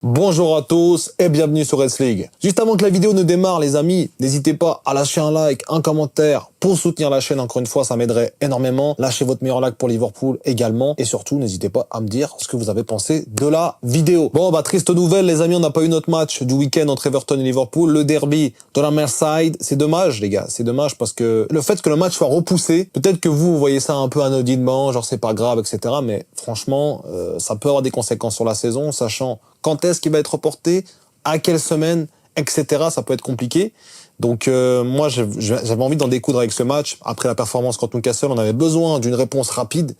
Bonjour à tous et bienvenue sur Reds League. Juste avant que la vidéo ne démarre les amis, n'hésitez pas à lâcher un like, un commentaire pour soutenir la chaîne. Encore une fois, ça m'aiderait énormément. Lâchez votre meilleur like pour Liverpool également. Et surtout, n'hésitez pas à me dire ce que vous avez pensé de la vidéo. Bon, triste nouvelle les amis, on n'a pas eu notre match du week-end entre Everton et Liverpool. Le derby de la Merseyside. C'est dommage les gars, c'est dommage parce que le fait que le match soit repoussé, peut-être que vous voyez ça un peu anodinement, genre c'est pas grave, etc. Mais franchement, ça peut avoir des conséquences sur la saison, sachant quand est-ce qu'il va être reporté, à quelle semaine, etc. Ça peut être compliqué. Donc moi, j'avais envie d'en découdre avec ce match. Après la performance contre Newcastle, on avait besoin d'une réponse rapide.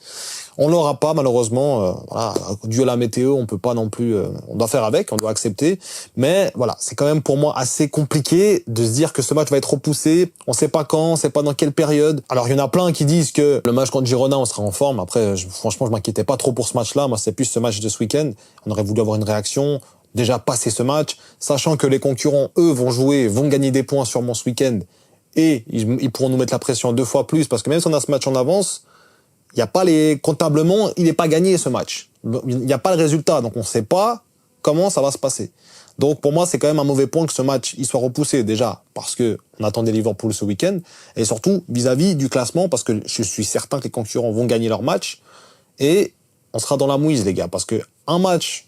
On l'aura pas malheureusement. Voilà, dû à la météo, on peut pas non plus. On doit faire avec, on doit accepter. Mais voilà, c'est quand même pour moi assez compliqué de se dire que ce match va être repoussé. On sait pas quand, on sait pas dans quelle période. Alors il y en a plein qui disent que le match contre Girona, on sera en forme. Après, franchement, je m'inquiétais pas trop pour ce match-là. Moi, c'est plus ce match de ce week-end. On aurait voulu avoir une réaction. Déjà passer ce match, sachant que les concurrents, eux, vont gagner des points sûrement ce week-end, et ils pourront nous mettre la pression 2 fois plus, parce que même si on a ce match en avance, il n'y a pas comptablement, il n'est pas gagné ce match. Il n'y a pas le résultat, donc on ne sait pas comment ça va se passer. Donc pour moi, c'est quand même un mauvais point que ce match il soit repoussé, déjà, parce que on attendait Liverpool ce week-end, et surtout vis-à-vis du classement, parce que je suis certain que les concurrents vont gagner leur match, et on sera dans la mouise, les gars, parce que un match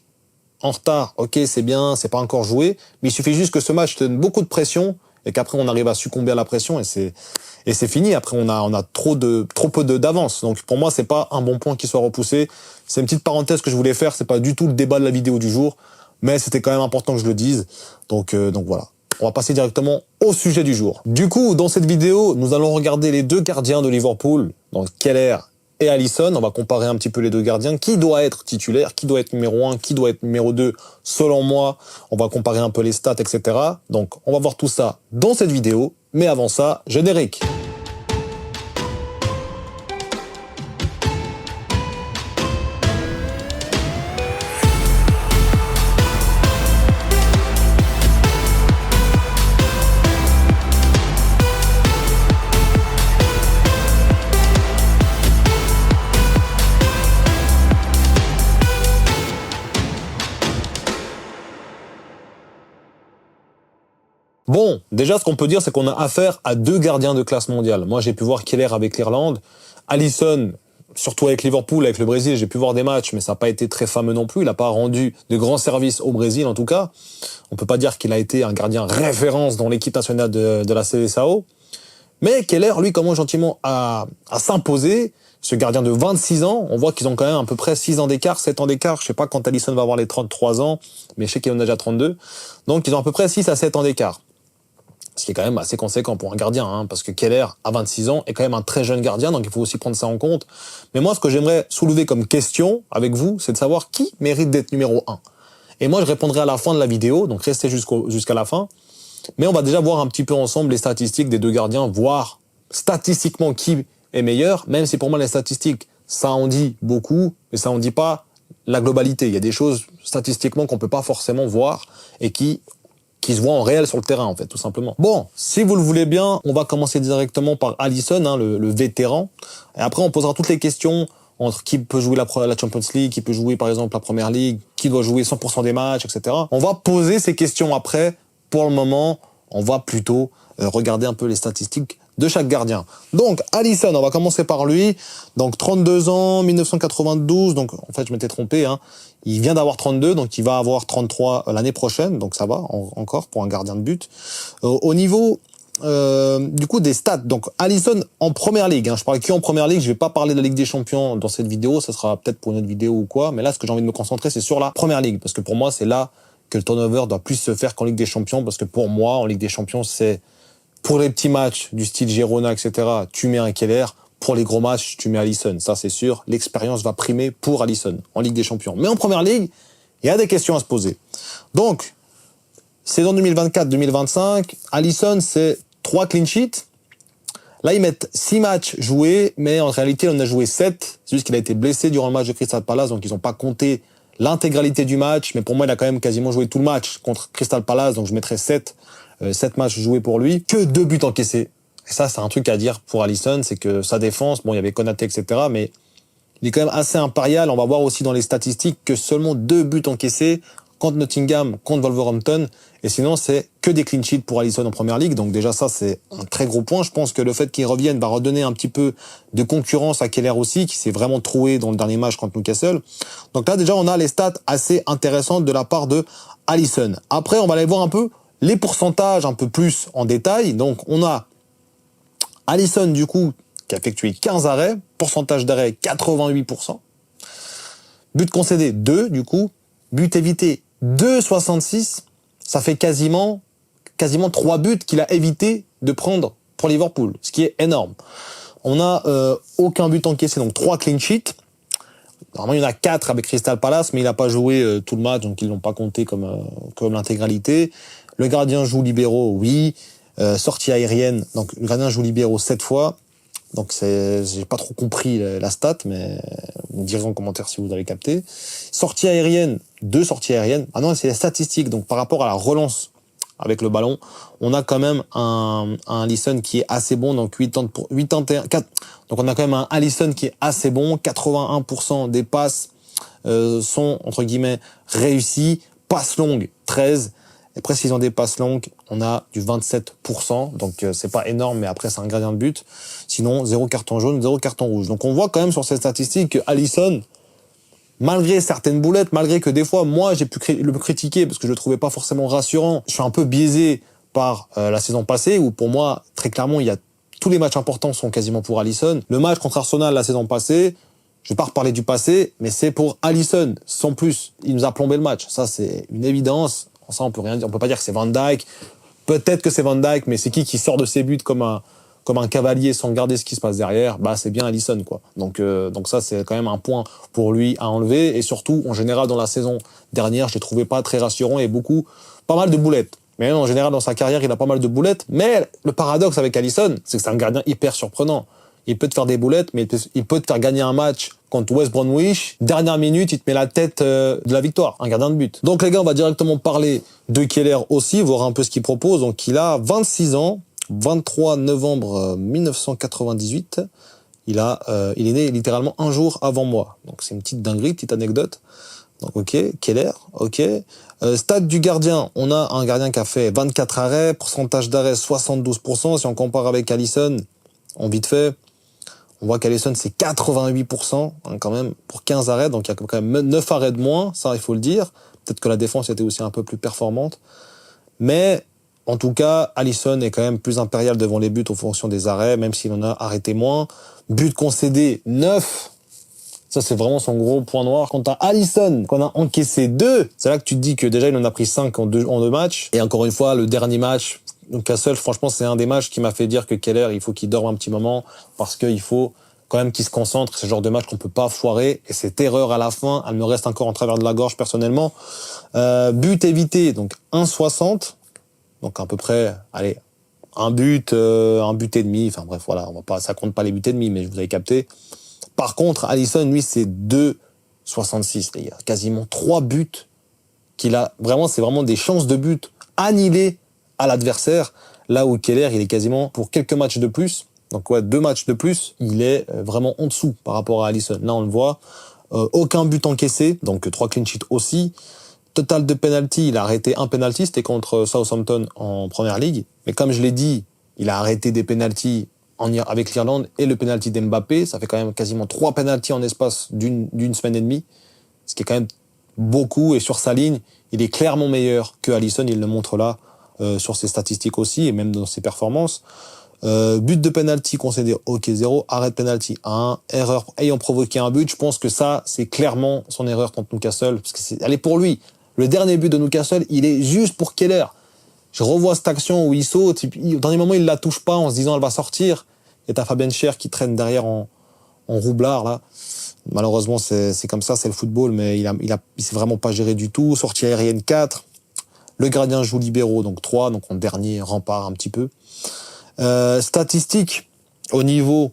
en retard, ok, c'est bien, c'est pas encore joué, mais il suffit juste que ce match te donne beaucoup de pression et qu'après on arrive à succomber à la pression et c'est fini. Après on a trop peu d'avance. Donc pour moi c'est pas un bon point qui soit repoussé. C'est une petite parenthèse que je voulais faire. C'est pas du tout le débat de la vidéo du jour, mais c'était quand même important que je le dise. Donc voilà. On va passer directement au sujet du jour. Du coup, dans cette vidéo, nous allons regarder les deux gardiens de Liverpool, donc Keller et Alisson. On va comparer un petit peu les deux gardiens. Qui doit être titulaire? Qui doit être numéro 1? Qui doit être numéro 2? Selon moi, on va comparer un peu les stats, etc. Donc, on va voir tout ça dans cette vidéo. Mais avant ça, générique. Bon, déjà, ce qu'on peut dire, c'est qu'on a affaire à deux gardiens de classe mondiale. Moi, j'ai pu voir Keller avec l'Irlande, Alisson, surtout avec Liverpool, avec le Brésil, j'ai pu voir des matchs, mais ça n'a pas été très fameux non plus. Il n'a pas rendu de grands services au Brésil, en tout cas. On peut pas dire qu'il a été un gardien référence dans l'équipe nationale de la CSAO. Mais Keller, lui, commence gentiment à s'imposer. Ce gardien de 26 ans, on voit qu'ils ont quand même à peu près 6 ans d'écart, 7 ans d'écart. Je sais pas quand Alisson va avoir les 33 ans, mais je sais qu'il en a déjà 32. Donc, ils ont à peu près 6 à 7 ans d'écart. Ce qui est quand même assez conséquent pour un gardien, hein, parce que Keller, à 26 ans, est quand même un très jeune gardien, donc il faut aussi prendre ça en compte. Mais moi, ce que j'aimerais soulever comme question avec vous, c'est de savoir qui mérite d'être numéro 1. Et moi, je répondrai à la fin de la vidéo, donc restez jusqu'à la fin. Mais on va déjà voir un petit peu ensemble les statistiques des deux gardiens, voir statistiquement qui est meilleur, même si pour moi les statistiques, ça en dit beaucoup, mais ça en dit pas la globalité. Il y a des choses statistiquement qu'on peut pas forcément voir et qui se voit en réel sur le terrain, en fait, tout simplement. Bon, si vous le voulez bien, on va commencer directement par Alisson, hein, le vétéran. Et après, on posera toutes les questions entre qui peut jouer la Champions League, qui peut jouer, par exemple, la Première Ligue, qui doit jouer 100% des matchs, etc. On va poser ces questions après. Pour le moment, on va plutôt regarder un peu les statistiques de chaque gardien. Donc, Alisson, on va commencer par lui. Donc, 32 ans, 1992. Donc, en fait, je m'étais trompé, hein. Il vient d'avoir 32, donc il va avoir 33 l'année prochaine. Donc, ça va encore pour un gardien de but. Au niveau, du coup, des stats. Donc, Alisson en Première Ligue. Hein. Je parle que en Première Ligue. Je vais pas parler de la Ligue des Champions dans cette vidéo. Ça sera peut-être pour une autre vidéo ou quoi. Mais là, ce que j'ai envie de me concentrer, c'est sur la Première Ligue. Parce que pour moi, c'est là que le turnover doit plus se faire qu'en Ligue des Champions. Parce que pour moi, en Ligue des Champions, c'est pour les petits matchs du style Girona, etc., tu mets un Keller. Pour les gros matchs, tu mets Alisson. Ça, c'est sûr. L'expérience va primer pour Alisson en Ligue des Champions. Mais en Première Ligue, il y a des questions à se poser. Donc, saison 2024-2025, Alisson, c'est 3 clean sheets. Là, ils mettent 6 matchs joués, mais en réalité, on a joué 7. C'est juste qu'il a été blessé durant le match de Crystal Palace, donc ils n'ont pas compté l'intégralité du match. Mais pour moi, il a quand même quasiment joué tout le match contre Crystal Palace, donc je mettrais 7 matchs joués pour lui. Que 2 buts encaissés. Et ça, c'est un truc à dire pour Alisson, c'est que sa défense, bon, il y avait Konaté, etc., mais il est quand même assez impérial. On va voir aussi dans les statistiques que seulement 2 buts encaissés contre Nottingham, contre Wolverhampton. Et sinon, c'est que des clean sheets pour Alisson en Première Ligue. Donc déjà, ça, c'est un très gros point. Je pense que le fait qu'il revienne va redonner un petit peu de concurrence à Keller aussi, qui s'est vraiment troué dans le dernier match contre Newcastle. Donc là, déjà, on a les stats assez intéressantes de la part de Alisson. Après, on va aller voir un peu les pourcentages un peu plus en détail. Donc, on a Alisson, du coup, qui a effectué 15 arrêts, pourcentage d'arrêt 88%. But concédé 2, du coup. But évité 2,66. Ça fait quasiment 3 buts qu'il a évité de prendre pour Liverpool, ce qui est énorme. On a aucun but encaissé, donc 3 clean sheets. Normalement, il y en a 4 avec Crystal Palace, mais il n'a pas joué tout le match, donc ils l'ont pas compté comme l'intégralité. Le gardien joue libéraux, oui. Sortie aérienne, donc le gardien joue libéraux 7 fois. Donc j'ai pas trop compris la stat, mais vous me direz en commentaire si vous avez capté. Sortie aérienne, 2 sorties aériennes. Ah non, c'est les statistiques. Donc par rapport à la relance avec le ballon, on a quand même un Alisson qui est assez bon, donc 81, 4. Donc on a quand même un Alisson qui est assez bon, 81% des passes sont entre guillemets réussies, passes longues 13. Et précision des passes longues, on a du 27%, donc c'est pas énorme, mais après c'est un gardien de but. Sinon, 0 carton jaune, 0 carton rouge. Donc on voit quand même sur ces statistiques que Alisson, malgré certaines boulettes, malgré que des fois, moi j'ai pu le critiquer parce que je le trouvais pas forcément rassurant, je suis un peu biaisé par la saison passée, où pour moi, très clairement, tous les matchs importants sont quasiment pour Alisson. Le match contre Arsenal la saison passée, je vais pas reparler du passé, mais c'est pour Alisson, sans plus. Il nous a plombé le match, ça c'est une évidence. Ça, on peut rien dire. On peut pas dire que c'est Van Dijk. Peut-être que c'est Van Dijk, mais c'est qui sort de ses buts comme un cavalier sans regarder ce qui se passe derrière? Bah, c'est bien Alisson, quoi. Donc ça, c'est quand même un point pour lui à enlever. Et surtout, en général, dans la saison dernière, je l'ai trouvé pas très rassurant et pas mal de boulettes. Mais en général, dans sa carrière, il a pas mal de boulettes. Mais le paradoxe avec Alisson, c'est que c'est un gardien hyper surprenant. Il peut te faire des boulettes, mais il peut te faire gagner un match contre West Bromwich. Dernière minute, il te met la tête de la victoire, un gardien de but. Donc les gars, on va directement parler de Keller aussi, voir un peu ce qu'il propose. Donc il a 26 ans, 23 novembre 1998. Il est né littéralement un jour avant moi. Donc c'est une petite dinguerie, petite anecdote. Donc ok, Keller, ok. Stade du gardien, on a un gardien qui a fait 24 arrêts, pourcentage d'arrêt 72%. Si on compare avec Alisson, en vite fait, on voit qu'Alisson, c'est 88% quand même pour 15 arrêts, donc il y a quand même 9 arrêts de moins, ça il faut le dire. Peut-être que la défense était aussi un peu plus performante. Mais en tout cas, Alisson est quand même plus impérial devant les buts en fonction des arrêts, même s'il en a arrêté moins. But concédé, 9. Ça, c'est vraiment son gros point noir. Quand t'as Alisson, qu'on a encaissé 2, c'est là que tu te dis que déjà, il en a pris 5 en deux matchs. Et encore une fois, le dernier match, Newcastle, franchement, c'est un des matchs qui m'a fait dire que Keller, il faut qu'il dorme un petit moment parce qu'il faut quand même qu'il se concentre. C'est le genre de match qu'on peut pas foirer. Et cette erreur à la fin, elle me reste encore en travers de la gorge personnellement. But évité, donc 1,60. Donc à peu près, allez, un but et demi. Enfin bref, voilà, ça compte pas les buts et demi, mais vous avez capté. Par contre, Alisson, lui, c'est 2,66, les gars. Quasiment 3 buts qu'il a. Vraiment, c'est vraiment des chances de but annihilées à l'adversaire. Là où Keller, il est quasiment pour quelques matchs de plus. Donc ouais, 2 matchs de plus, il est vraiment en dessous par rapport à Alisson. Là, on le voit. Aucun but encaissé, donc 3 clean sheets aussi. Total de penalty, il a arrêté un penalty, c'était contre Southampton en Première Ligue. Mais comme je l'ai dit, il a arrêté des penalties avec l'Irlande et le penalty d'Mbappé. Ça fait quand même quasiment 3 penalties en espace d'une semaine et demie. Ce qui est quand même beaucoup. Et sur sa ligne, il est clairement meilleur que Alisson. Il le montre là sur ses statistiques aussi et même dans ses performances. But de penalty concédé, ok, 0. Arrêt de penalty, 1. Erreur ayant provoqué un but. Je pense que ça, c'est clairement son erreur contre Newcastle. Parce que elle est pour lui. Le dernier but de Newcastle, il est juste pour Keller. Je revois cette action où il saute. Au dernier moment, il la touche pas en se disant elle va sortir. Et t'as Fabien Schär qui traîne derrière en roublard, là. Malheureusement, c'est comme ça, c'est le football, mais il s'est vraiment pas géré du tout. Sortie aérienne 4. Le gardien joue libéraux, donc 3. Donc en dernier rempart un petit peu. Statistiques au niveau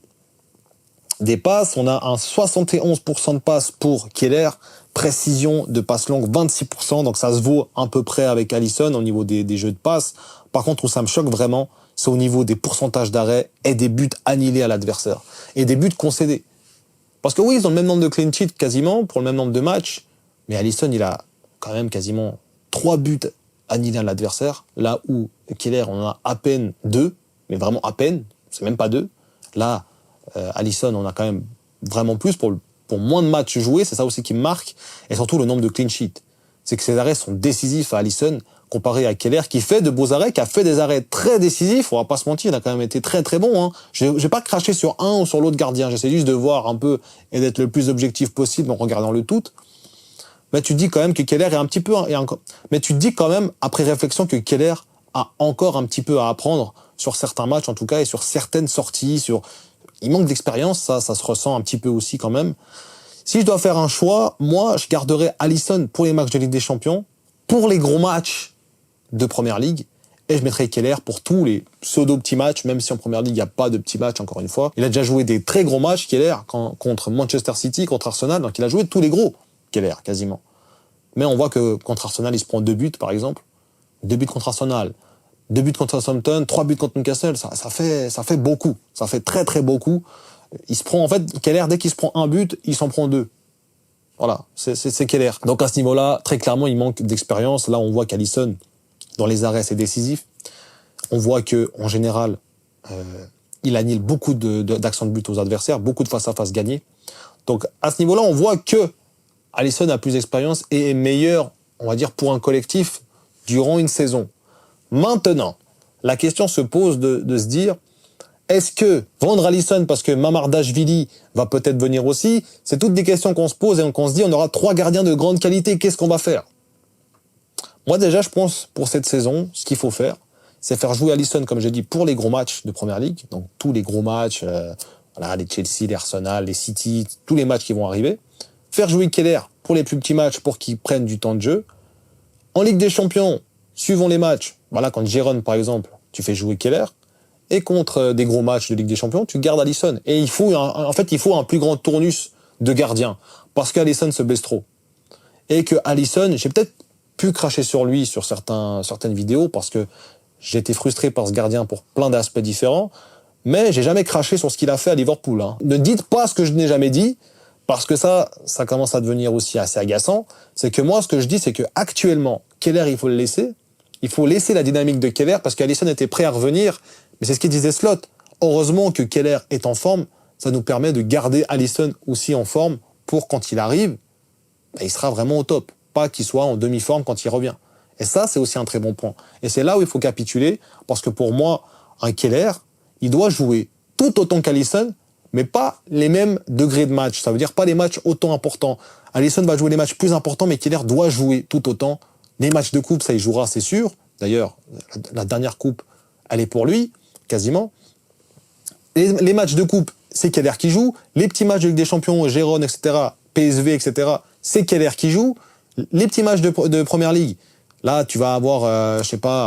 des passes, on a un 71% de passes pour Keller, précision de passes longues 26%, donc ça se vaut à peu près avec Alisson au niveau des jeux de passes. Par contre, où ça me choque vraiment, c'est au niveau des pourcentages d'arrêt et des buts annihilés à l'adversaire. Et des buts concédés. Parce que oui, ils ont le même nombre de clean sheets quasiment, pour le même nombre de matchs, mais Alisson, il a quand même quasiment 3 buts annulés à l'adversaire, là où Keller on en a à peine 2, mais vraiment à peine, c'est même pas 2. Là, Alisson, on a quand même vraiment plus pour moins de matchs joués, c'est ça aussi qui me marque, et surtout le nombre de clean sheets. C'est que ces arrêts sont décisifs à Alisson, comparé à Keller, qui fait de beaux arrêts, qui a fait des arrêts très décisifs, on va pas se mentir, il a quand même été très très bon. Hein. J'ai pas craché sur un ou sur l'autre gardien, j'essaie juste de voir un peu et d'être le plus objectif possible en regardant le tout. Mais tu dis quand même que Keller est un petit peu... Mais tu dis quand même, après réflexion, que Keller a encore un petit peu à apprendre sur certains matchs, en tout cas, et sur certaines sorties, il manque d'expérience, ça se ressent un petit peu aussi quand même. Si je dois faire un choix, moi, je garderais Alisson pour les matchs de Ligue des Champions, pour les gros matchs de Première Ligue, et je mettrais Keller pour tous les pseudo-petits matchs, même si en Première Ligue, il n'y a pas de petits matchs, encore une fois. Il a déjà joué des très gros matchs, Keller, contre Manchester City, contre Arsenal, donc il a joué tous les gros, Keller, quasiment. Mais on voit que contre Arsenal, il se prend 2 buts, par exemple. 2 buts contre Arsenal, 2 buts contre Southampton, 3 buts contre Newcastle, ça fait beaucoup. Ça fait très très beaucoup. Il se prend, en fait, Keller, dès qu'il se prend un but, il s'en prend 2. Voilà, c'est Keller. Donc à ce niveau-là, très clairement, il manque d'expérience. Là, on voit qu'Alisson, dans les arrêts, c'est décisif. On voit que en général, il annule beaucoup d'actions de but aux adversaires, beaucoup de face-à-face gagnés. Donc à ce niveau-là, on voit que Alisson a plus d'expérience et est meilleur, on va dire, pour un collectif durant une saison. Maintenant, la question se pose de se dire, est-ce que vendre Alisson parce que Mamardashvili va peut-être venir aussi, c'est toutes des questions qu'on se pose et qu'on se dit, on aura 3 gardiens de grande qualité, qu'est-ce qu'on va faire? Moi déjà, je pense, pour cette saison, ce qu'il faut faire, c'est faire jouer Alisson, comme j'ai dit, pour les gros matchs de Première Ligue, donc tous les gros matchs, voilà, les Chelsea, les Arsenal, les City, tous les matchs qui vont arriver. Faire jouer Keller pour les plus petits matchs pour qu'ils prennent du temps de jeu. En Ligue des Champions, suivant les matchs, voilà, quand Girona, par exemple, tu fais jouer Keller. Et contre des gros matchs de Ligue des Champions, tu gardes Alisson. Et il faut un plus grand tournus de gardien. Parce qu'Alisson se blesse trop. Et que Alisson, j'ai peut-être pu cracher sur lui sur certaines vidéos parce que j'ai été frustré par ce gardien pour plein d'aspects différents. Mais j'ai jamais craché sur ce qu'il a fait à Liverpool. Hein. Ne dites pas ce que je n'ai jamais dit. Parce que ça commence à devenir aussi assez agaçant. C'est que moi, ce que je dis, c'est que actuellement, Keller, il faut le laisser. Il faut laisser la dynamique de Keller parce qu'Alisson était prêt à revenir. Mais c'est ce qu'il disait Slot. Heureusement que Keller est en forme. Ça nous permet de garder Alisson aussi en forme pour quand il arrive, il sera vraiment au top. Pas qu'il soit en demi-forme quand il revient. Et ça, c'est aussi un très bon point. Et c'est là où il faut capituler parce que pour moi, un Keller, il doit jouer tout autant qu'Alisson, mais pas les mêmes degrés de match. Ça veut dire pas les matchs autant importants. Alisson va jouer les matchs plus importants, mais Keller doit jouer tout autant. Les matchs de coupe, ça il jouera, c'est sûr. D'ailleurs, la dernière coupe, elle est pour lui, quasiment. Les matchs de coupe, c'est Keller qui joue. Les petits matchs de Ligue des Champions, Gérone, etc., PSV, etc., c'est Keller qui joue. Les petits matchs de Première Ligue, là, tu vas avoir,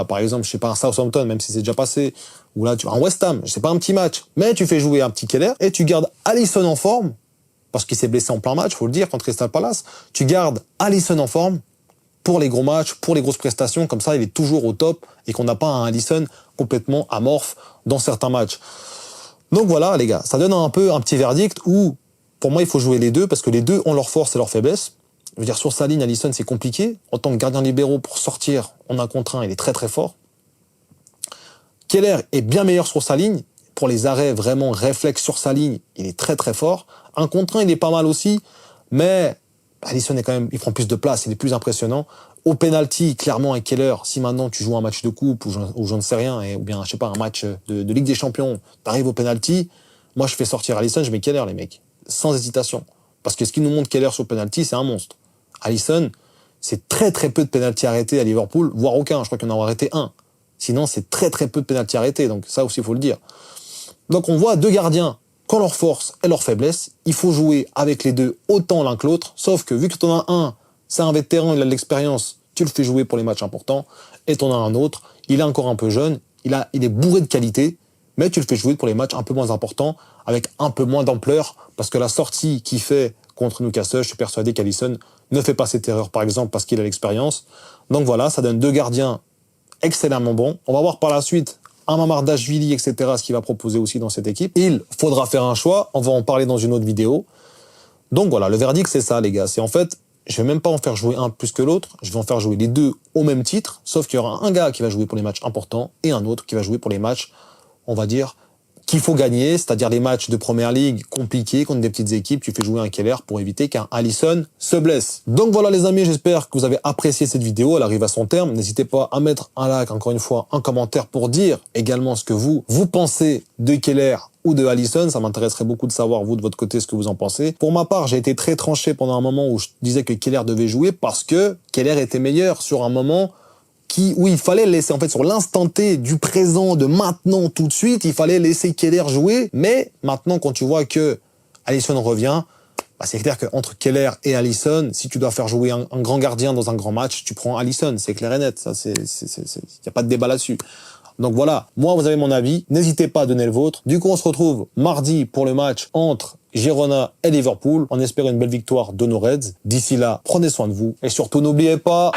par exemple, un Southampton, même si c'est déjà passé, ou là, tu vas un West Ham, c'est pas un petit match, mais tu fais jouer un petit Keller et tu gardes Alisson en forme, parce qu'il s'est blessé en plein match, faut le dire, contre Crystal Palace. Tu gardes Alisson en forme pour les gros matchs, pour les grosses prestations, comme ça, il est toujours au top et qu'on n'a pas un Alisson complètement amorphe dans certains matchs. Donc voilà, les gars, ça donne un peu un petit verdict où, pour moi, il faut jouer les deux, parce que les deux ont leurs forces et leurs faiblesses. Je veux dire, sur sa ligne, Alisson, c'est compliqué. En tant que gardien libéraux, pour sortir en un contre un, il est très très fort. Keller est bien meilleur sur sa ligne. Pour les arrêts vraiment réflexes sur sa ligne, il est très très fort. Un contre un, il est pas mal aussi. Mais Alisson est quand même, il prend plus de place, il est plus impressionnant. Au penalty, clairement, avec Keller, si maintenant tu joues un match de coupe ou je ne sais rien, ou bien, un match de Ligue des Champions, t'arrives au penalty, moi je fais sortir Alisson, je mets Keller, les mecs. Sans hésitation. Parce que ce qu'il nous montre Keller sur penalty, c'est un monstre. Alisson, c'est très très peu de penalty arrêtés à Liverpool, voire aucun. Je crois qu'on en a arrêté un. Sinon, c'est très très peu de penalty arrêtés. Donc ça aussi, il faut le dire. Donc on voit deux gardiens qui ont leur force et leur faiblesse. Il faut jouer avec les deux autant l'un que l'autre. Sauf que vu que t'en as un, c'est un vétéran, il a de l'expérience, tu le fais jouer pour les matchs importants. Et t'en as un autre, il est encore un peu jeune, il est bourré de qualité, mais tu le fais jouer pour les matchs un peu moins importants, avec un peu moins d'ampleur, parce que la sortie qu'il fait contre Newcastle, je suis persuadé qu'Alisson ne fait pas cette erreur, par exemple, parce qu'il a l'expérience. Donc voilà, ça donne deux gardiens excellemment bons. On va voir par la suite un Mamardashvili, etc., ce qu'il va proposer aussi dans cette équipe. Il faudra faire un choix, on va en parler dans une autre vidéo. Donc voilà, le verdict, c'est ça, les gars. C'est en fait, je vais même pas en faire jouer un plus que l'autre, je vais en faire jouer les deux au même titre, sauf qu'il y aura un gars qui va jouer pour les matchs importants et un autre qui va jouer pour les matchs, on va dire, qu'il faut gagner, c'est-à-dire les matchs de Première Ligue compliqués contre des petites équipes, tu fais jouer un Keller pour éviter qu'un Alisson se blesse. Donc voilà les amis, j'espère que vous avez apprécié cette vidéo, elle arrive à son terme. N'hésitez pas à mettre un like, encore une fois, un commentaire pour dire également ce que vous pensez de Keller ou de Alisson, ça m'intéresserait beaucoup de savoir, vous, de votre côté, ce que vous en pensez. Pour ma part, j'ai été très tranché pendant un moment où je disais que Keller devait jouer parce que Keller était meilleur sur un moment où il fallait laisser, en fait, sur l'instant T du présent, de maintenant, tout de suite, il fallait laisser Keller jouer. Mais maintenant, quand tu vois que Alisson revient, bah, c'est clair qu'entre Keller et Alisson, si tu dois faire jouer un grand gardien dans un grand match, tu prends Alisson, c'est clair et net. Ça, y a pas de débat là-dessus. Donc voilà, moi, vous avez mon avis. N'hésitez pas à donner le vôtre. Du coup, on se retrouve mardi pour le match entre Girona et Liverpool. On espère une belle victoire de nos Reds. D'ici là, prenez soin de vous. Et surtout, n'oubliez pas...